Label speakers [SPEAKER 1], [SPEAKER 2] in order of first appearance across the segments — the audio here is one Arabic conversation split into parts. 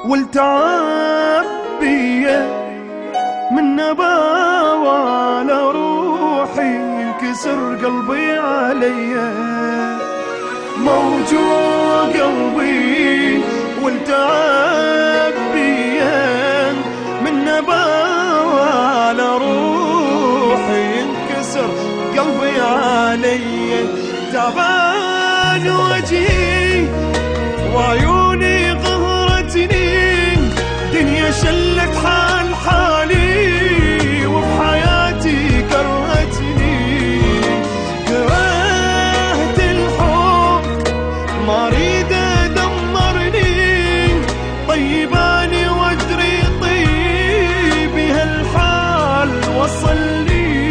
[SPEAKER 1] والتعب بيا من نباوة على روحي ينكسر قلبي عليا. موجوع قلبي والتعب بيا من نباوة على روحي ينكسر قلبي عليا. تعبان وجهي وعيوني قهرتني، دنيا شلت حال حالي وبحياتي كرهتني. كرهت الحب ما اريد دمرني، طيباني وادري طيبي هالحال وصلني.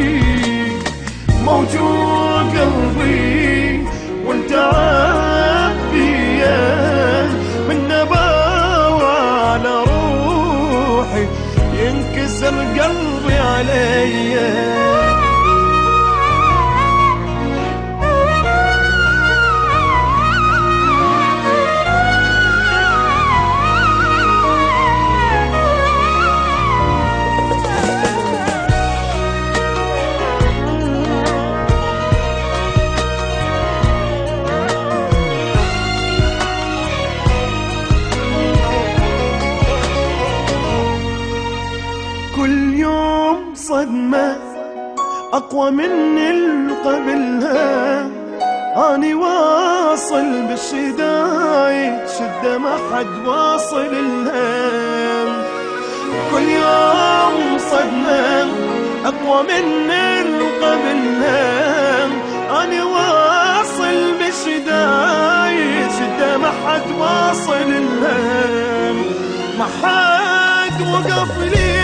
[SPEAKER 1] موجوع قلبي والتعب بيا من نباوة على روحي ينكسر قلبي عليا. كل يوم صدمة أقوى من القبلها، أني واصل بالشدايد شدة ما حد واصل لها. كل يوم صدمة أقوى من القبلها، أني واصل بالشدايد شدة ما حد واصل لها. ما حد وقف لي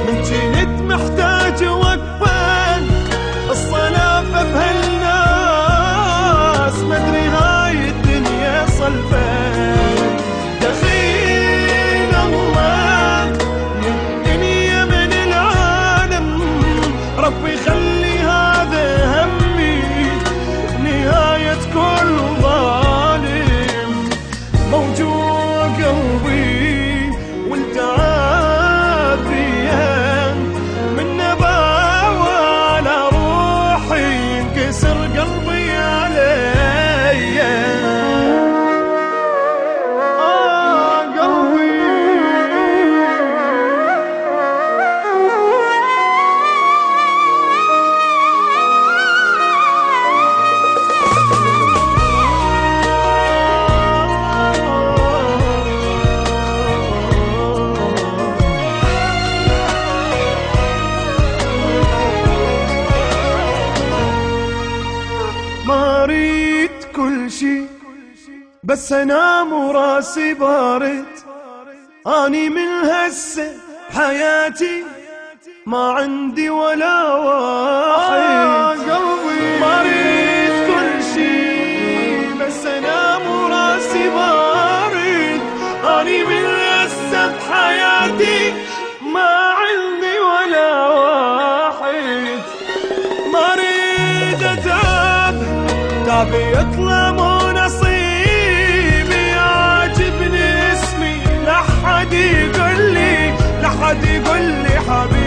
[SPEAKER 1] من جيت محتاج وقفة، الصلافة بهالناس مدري هاي الدنيا صلفة. دخيل الله من الدنيا من العالم، ربي خلي هذا همي نهاية كل ظالم. موجوع قلبي والتعب بيا من نباوة على روحي ينكسر قلبي عليا. قلبي ما اريد كل شي بس انام وراسي بارد. اني من هسه حياتي ما عندي ولا واحد. ما اريد كل شي بس انام وراسي بارد. اني من هسه بحياتي ما عندي ولا واحد. ما اريد اتعب تعبي يطلع مو نصيبي. عاجبني اسمي لحد يقول لي حبيبي.